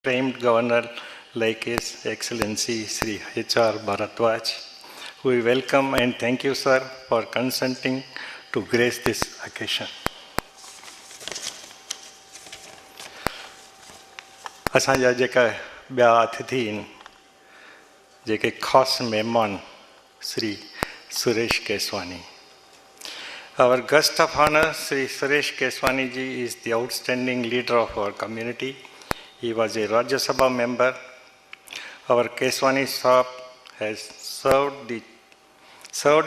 famed governor like His Excellency Shri H.R. Bhardwaj. We welcome and thank you, sir, for consenting to grace this occasion. असांजा जेका ॿिया अतिथि आहिनि, जेके ख़ासि महिमान Shri Suresh Keswani. Our guest of honor, Sri Suresh Keswani ji, is the outstanding leader of our community. He was a Rajya Sabha member. Our Keswani Sahab has served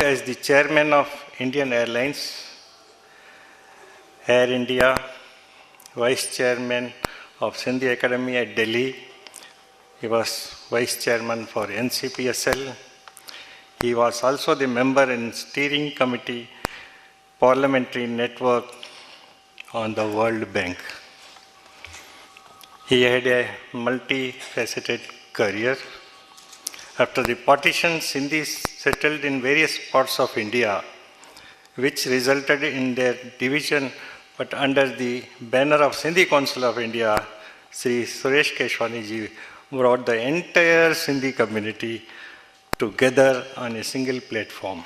as the chairman of Indian Airlines, Air India, vice chairman of Sindhi Academy at Delhi. He was vice chairman for NCPSL. He was also the member in steering committee parliamentary network on the World Bank. He had a multifaceted career. After the partition, Sindhis settled in various parts of India, which resulted in their division, but under the banner of Sindhi Council of India, Sri Suresh Keswani ji brought the entire Sindhi community together on a single platform.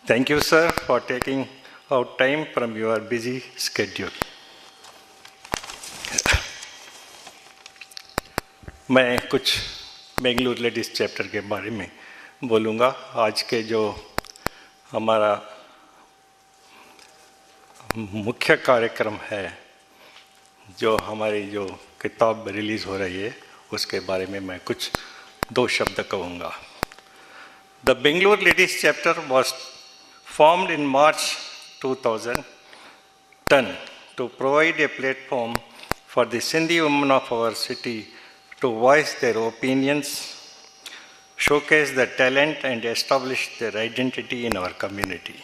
Thank you, sir, for taking out time from your busy schedule. मैं कुछ Bengaluru ladies chapter के बारे में बोलूँगा. आज के जो हमारा मुख्य कार्यक्रम है, जो हमारी जो किताब रिलीज़ हो रही है, उसके बारे में मैं कुछ दो शब्द कहूँगा. The Bangalore Ladies Chapter was formed in March 2010 to provide a platform for the Sindhi women of our city to voice their opinions, showcase their talent, and establish their identity in our community.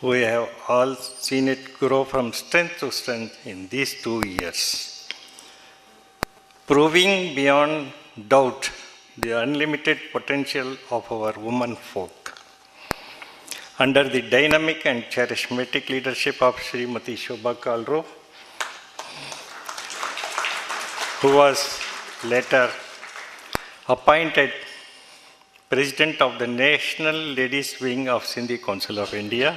We have all seen it grow from strength to strength in these 2 years, proving beyond doubt the unlimited potential of our women folk. Under the dynamic and charismatic leadership of Srimati Shobha Kalro, who was later appointed President of the National Ladies Wing of Sindhi Council of India,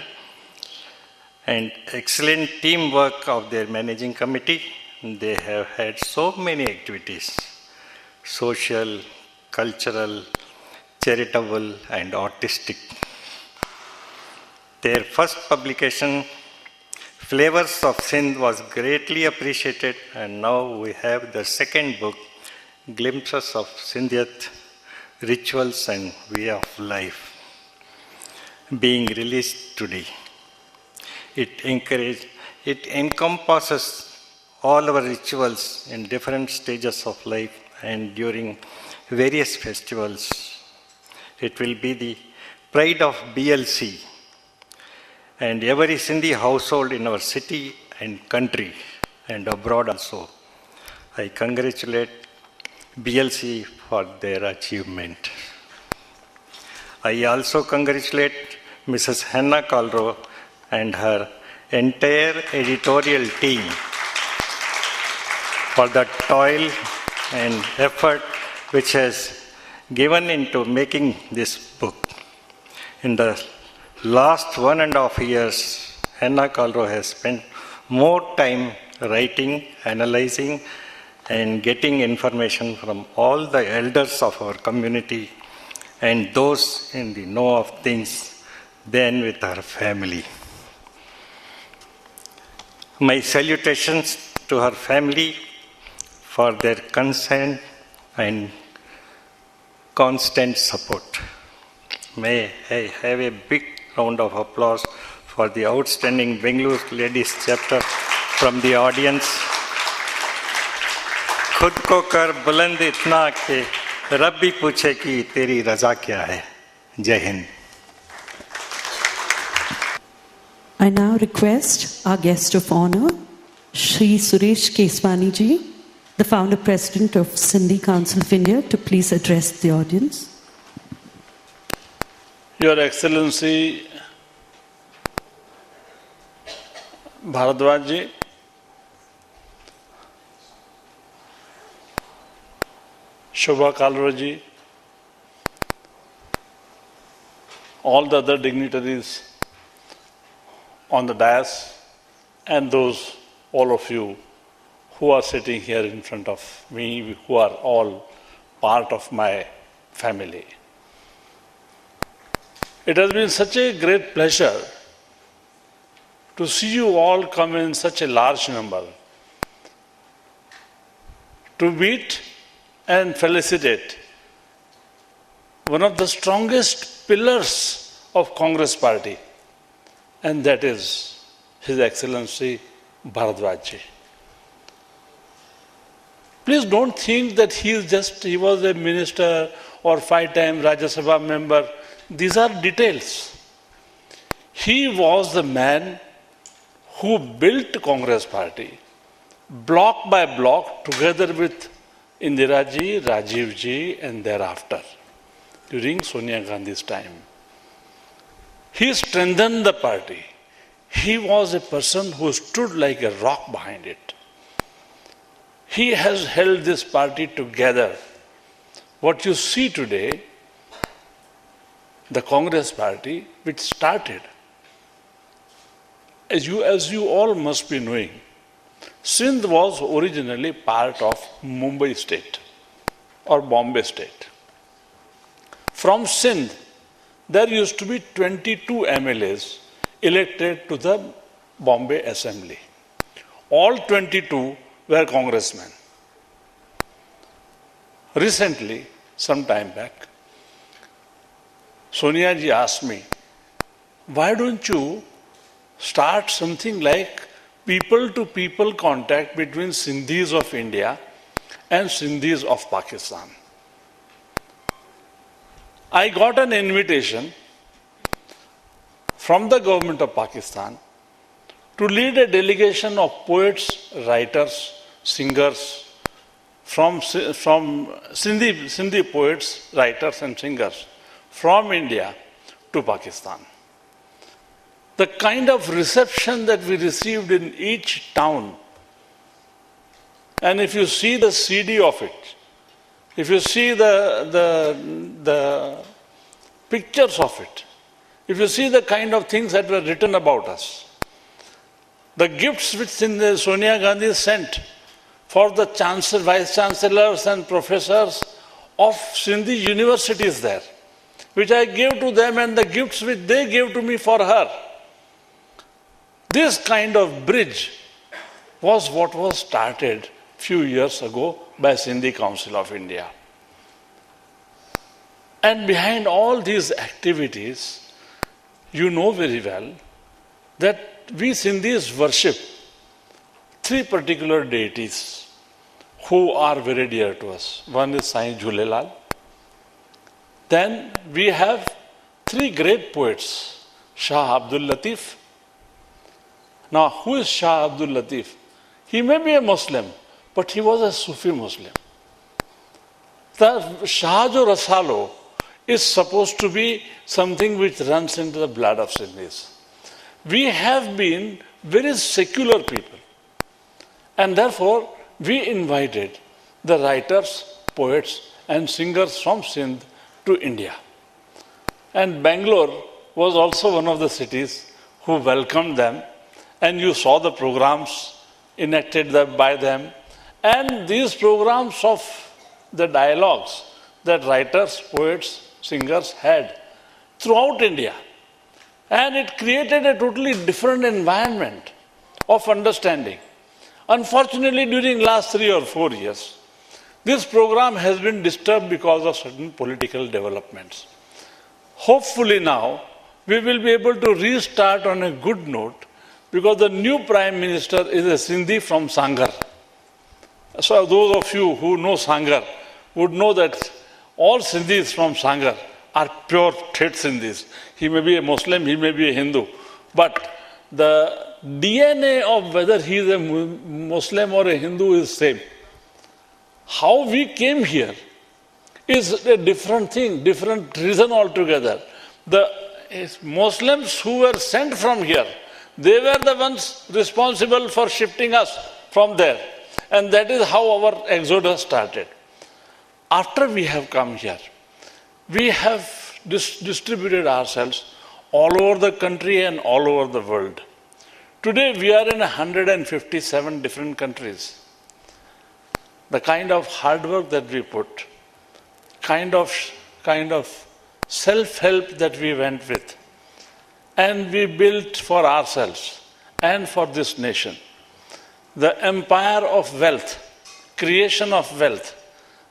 and excellent teamwork of their managing committee, they have had so many activities: social, cultural, charitable, and artistic. Their first publication, Flavors of Sindh, was greatly appreciated, and now we have the second book, Glimpses of Sindhiyat, Rituals and Way of Life, being released today. It encompasses all our rituals in different stages of life and during various festivals. It will be the pride of BLC and every Sindhi household in our city and country and abroad also. I congratulate BLC for their achievement. I also congratulate Mrs. Hannah Kalro and her entire editorial team for the toil and effort which has given into making this book. In the last 1.5 years, Hannah Kalro has spent more time writing, analyzing, and getting information from all the elders of our community and those in the know of things than with her family. My salutations to her family for their consent and constant support. May I have a big round of applause for the outstanding Bangalore Ladies Chapter from the audience. खुद को कर बुलंद इतना कि रब भी पूछे कि तेरी रजा क्या है. जय Hind. I now request our guest of honor, Shri Suresh Keswani ji, the founder president of Sindhi Council of India, to please address the audience. Your Excellency Bhardwaj ji, Shobha Kalraji, all the other dignitaries on the dais, and those, all of you who are sitting here in front of me, who are all part of my family. It has been such a great pleasure to see you all come in such a large number to meet and felicitate one of the strongest pillars of Congress party, and that is His Excellency Bhardwaj. Please don't think that he was a minister or 5-time Rajya Sabha member. These are details. He was the man who built Congress party, block by block, together with Indira ji, Rajiv ji, and thereafter, during Sonia Gandhi's time. He strengthened the party. He was a person who stood like a rock behind it. He has held this party together. What you see today, the Congress party, which started, as you all must be knowing, Sindh was originally part of Mumbai state or Bombay state. From Sindh, there used to be 22 MLAs elected to the Bombay Assembly. All 22 were congressmen. Recently, some time back, Sonia ji asked me, why don't you start something like people-to-people contact between Sindhis of India and Sindhis of Pakistan? I got an invitation from the government of Pakistan to lead a delegation of poets, writers, singers, from Sindhi poets, writers and singers from India to Pakistan. The kind of reception that we received in each town, and if you see the CD of it, if you see the pictures of it, if you see the kind of things that were written about us, the gifts which Sonia Gandhi sent for the vice chancellors and professors of Sindhi universities there, which I gave to them, and the gifts which they gave to me for her. This kind of bridge was what was started few years ago by Sindhi Council of India. And behind all these activities, you know very well that we Sindhis worship 3 particular deities who are very dear to us. One is Sai Jhulelal. Then we have 3 great poets, Shah Abdul Latif. Now, who is Shah Abdul Latif? He may be a Muslim, but he was a Sufi Muslim. The Shah Jo Rasalo is supposed to be something which runs into the blood of Sindhis. We have been very secular people, and therefore we invited the writers, poets and singers from Sindh to India. And Bangalore was also one of the cities who welcomed them, and you saw the programs enacted by them, and these programs of the dialogues that writers, poets, singers had throughout India. And it created a totally different environment of understanding. Unfortunately, during last 3 or 4 years, this program has been disturbed because of certain political developments. Hopefully now, we will be able to restart on a good note, because the new Prime Minister is a Sindhi from Sangar. So those of you who know Sangar would know that all Sindhis from Sangar are pure Thet Sindhis. He may be a Muslim, he may be a Hindu, but the DNA of whether he is a Muslim or a Hindu is same. How we came here is a different thing, different reason altogether. The Muslims who were sent from here, they were the ones responsible for shifting us from there. And that is how our exodus started. after we have come here, we have distributed ourselves all over the country and all over the world. Today we are in 157 different countries. The kind of hard work that we put, kind of self-help that we went with, and we built for ourselves and for this nation, the empire of wealth, creation of wealth,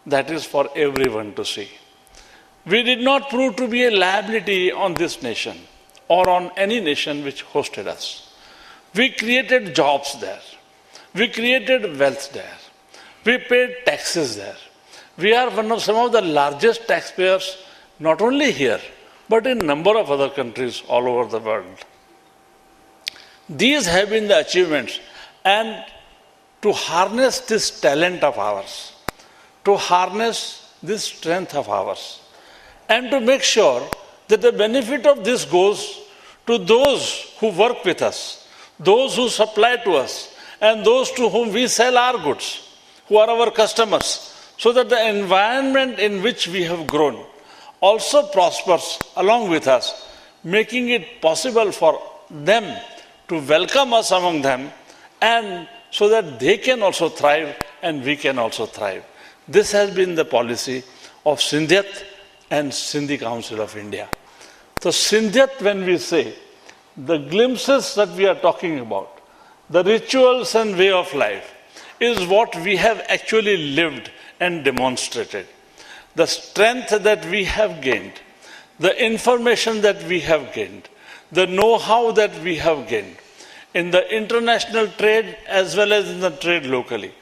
that is for everyone to see. We did not prove to be a liability on this nation or on any nation which hosted us. We created jobs there. We created wealth there. We paid taxes there. We are some of the largest taxpayers, not only here, but in a number of other countries all over the world. These have been the achievements, and to harness this talent of ours, to harness this strength of ours, and to make sure that the benefit of this goes to those who work with us, those who supply to us, and those to whom we sell our goods, who are our customers, so that the environment in which we have grown also prospers along with us, making it possible for them to welcome us among them, and so that they can also thrive and we can also thrive. This has been the policy of Sindhiyat and Sindhi Council of India. So Sindhiyat, when we say, the glimpses that we are talking about, the rituals and way of life, is what we have actually lived and demonstrated. The strength that we have gained, the information that we have gained, the know-how that we have gained in the international trade as well as in the trade locally.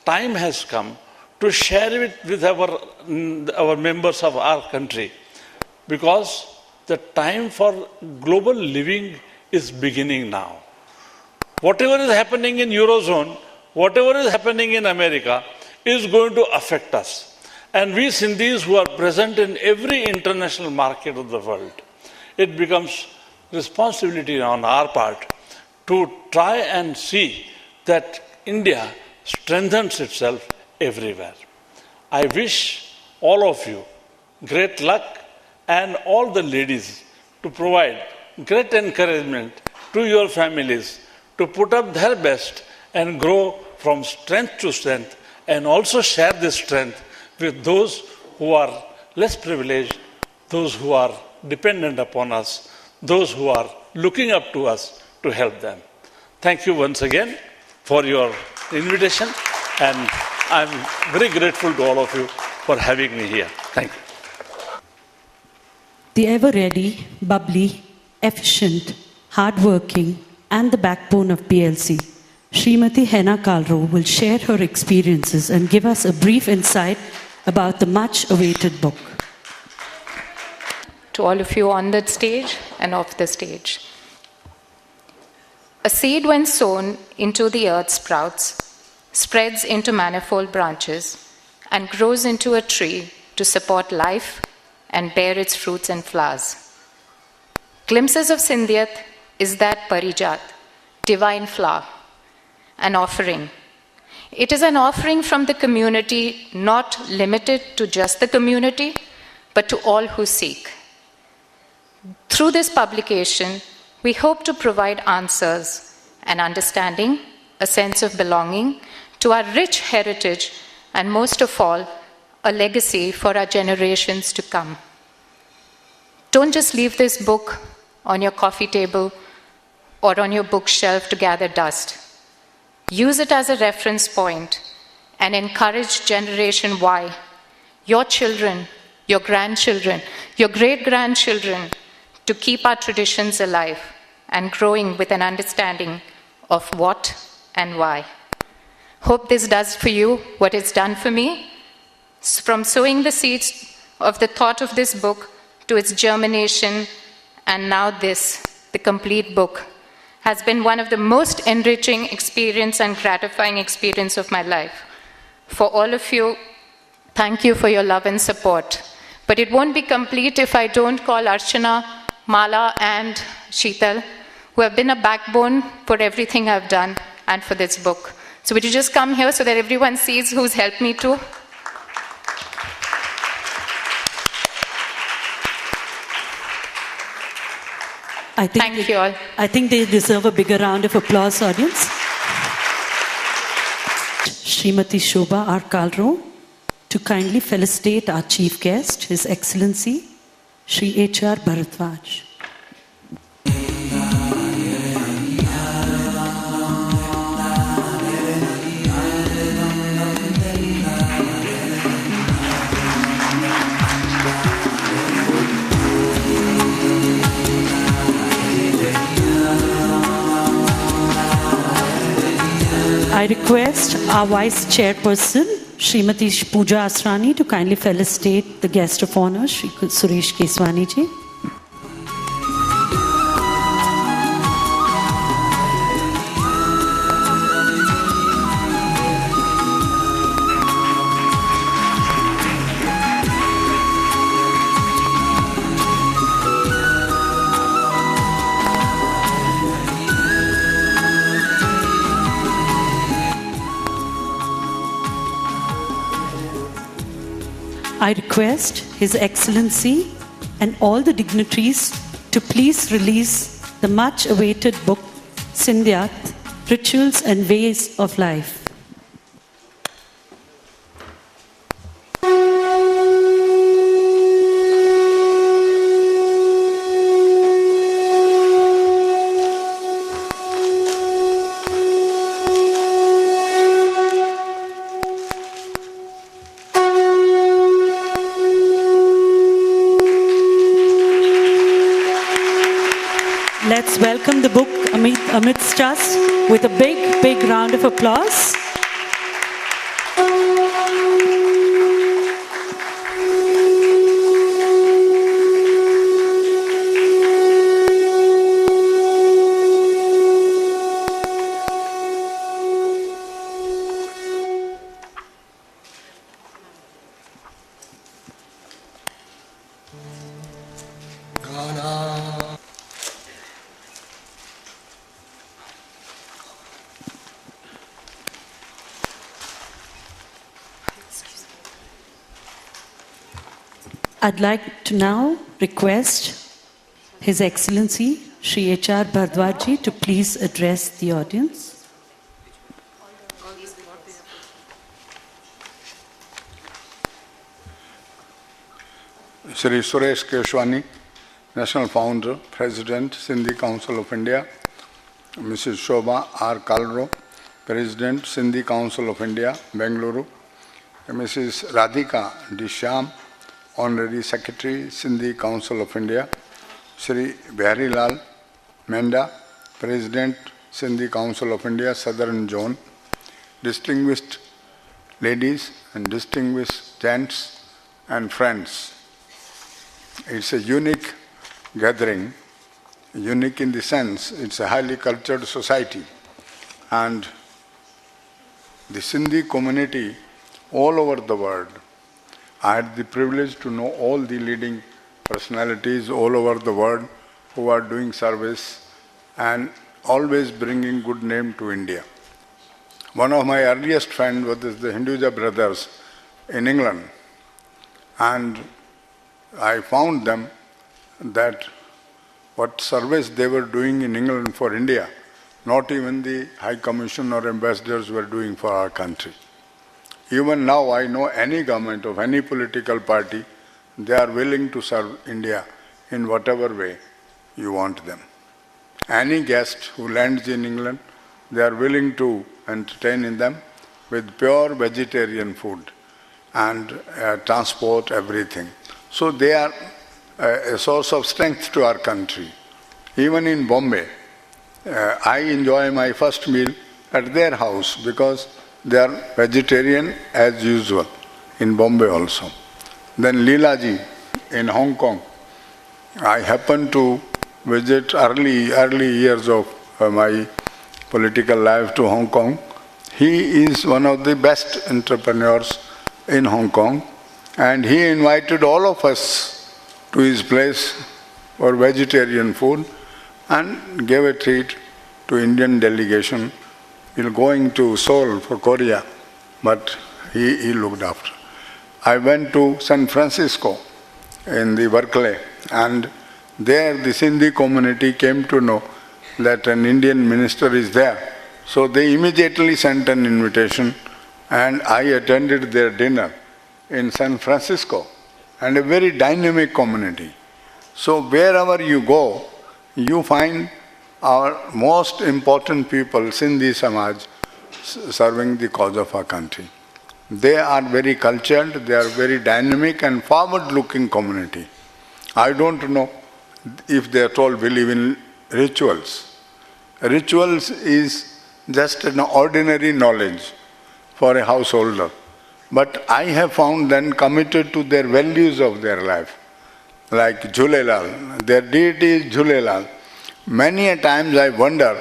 Time has come to share it with our members of our country, because the time for global living is beginning now. Whatever is happening in Eurozone, whatever is happening in America is going to affect us. And we Sindhis who are present in every international market of the world, it becomes responsibility on our part to try and see that India strengthens itself everywhere. I wish all of you great luck, and all the ladies to provide great encouragement to your families to put up their best and grow from strength to strength, and also share this strength with those who are less privileged, those who are dependent upon us, those who are looking up to us to help them. Thank you once again for your invitation, and I'm very grateful to all of you for having me here. Thank you. The ever-ready, bubbly, efficient, hardworking, and the backbone of PLC, Srimati Henna Kalro will share her experiences and give us a brief insight about the much-awaited book. To all of you on the stage and off the stage. A seed when sown into the earth sprouts, spreads into manifold branches, and grows into a tree to support life and bear its fruits and flowers. Glimpses of Sindhiyat is that parijat, divine flower, an offering. It is an offering from the community, not limited to just the community, but to all who seek. Through this publication, we hope to provide answers, an understanding, a sense of belonging to our rich heritage, and most of all, a legacy for our generations to come. Don't just leave this book on your coffee table or on your bookshelf to gather dust. Use it as a reference point and encourage Generation Y, your children, your grandchildren, your great-grandchildren, to keep our traditions alive and growing with an understanding of what and why. Hope this does for you what it's done for me. From sowing the seeds of the thought of this book to its germination, and now this, the complete book, has been one of the most enriching experience and gratifying experience of my life. For all of you, thank you for your love and support. But it won't be complete if I don't call Archana, Mala, and Sheetal, who have been a backbone for everything I've done and for this book. So would you just come here so that everyone sees who's helped me too? Thank you all. I think they deserve a bigger round of applause, audience. Srimati Shobha R. Kalro to kindly felicitate our chief guest, His Excellency, Shri H.R. Bhardwaj. I request our Vice Chairperson, Srimati Pooja Asrani, to kindly felicitate the guest of honor, Shri Suresh Keswani ji. I request His Excellency and all the dignitaries to please release the much-awaited book, Sindhiyat, Rituals and Ways of Life. Let's welcome the book amidst us with a big, big round of applause. I'd like to now request His Excellency Shri H.R. Bhardwaj ji to please address the audience. Shri Suresh Keswani, National Founder, President, Sindhi Council of India. Mrs. Shobha R. Kalro, President, Sindhi Council of India, Bangalore. Mrs. Radhika D. Shyam, Honorary Secretary, Sindhi Council of India. Shri Bihari Lal Menda, President, Sindhi Council of India, Southern Zone. Distinguished ladies and distinguished gents and friends. It's a unique gathering, unique in the sense it's a highly cultured society. And the Sindhi community all over the world, I had the privilege to know all the leading personalities all over the world who are doing service and always bringing good name to India. One of my earliest friends was the Hinduja brothers in England, and I found them that what service they were doing in England for India, not even the High Commission or ambassadors were doing for our country. Even now, I know any government of any political party, they are willing to serve India in whatever way you want them. Any guest who lands in England, they are willing to entertain them with pure vegetarian food and transport, everything. So they are a source of strength to our country. Even in Bombay, I enjoy my first meal at their house because they are vegetarian as usual, in Bombay also. Then Leela ji in Hong Kong. I happened to visit early years of my political life to Hong Kong. He is one of the best entrepreneurs in Hong Kong, and he invited all of us to his place for vegetarian food and gave a treat to Indian delegation. We're going to Seoul for Korea, but he looked after. I went to San Francisco in the Berkeley, and There the Sindhi community came to know that an Indian minister is there. So they immediately sent an invitation and I attended their dinner in San Francisco, and a very dynamic community. So wherever you go, you find our most important people, Sindhi Samaj, serving the cause of our country. They are very cultured, they are very dynamic and forward-looking community. I don't know if they at all believe in rituals. Rituals is just an ordinary knowledge for a householder. But I have found them committed to their values of their life. Like Jhulelal, their deity is Jhulelal. Many a times I wonder,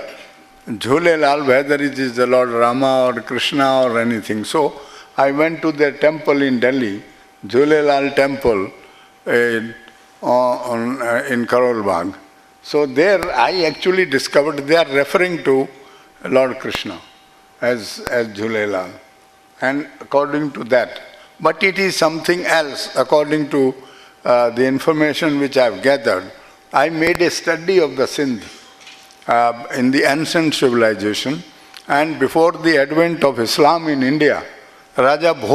Jhulelal, whether it is the Lord Rama or Krishna or anything. So I went to their temple in Delhi, Jhulelal temple in Karol Bagh. So there I actually discovered they are referring to Lord Krishna as Jhulelal. And according to that. But it is something else, according to the information which I have gathered. I made a study of the Sindh in the ancient civilization, and before the advent of Islam in India, Raja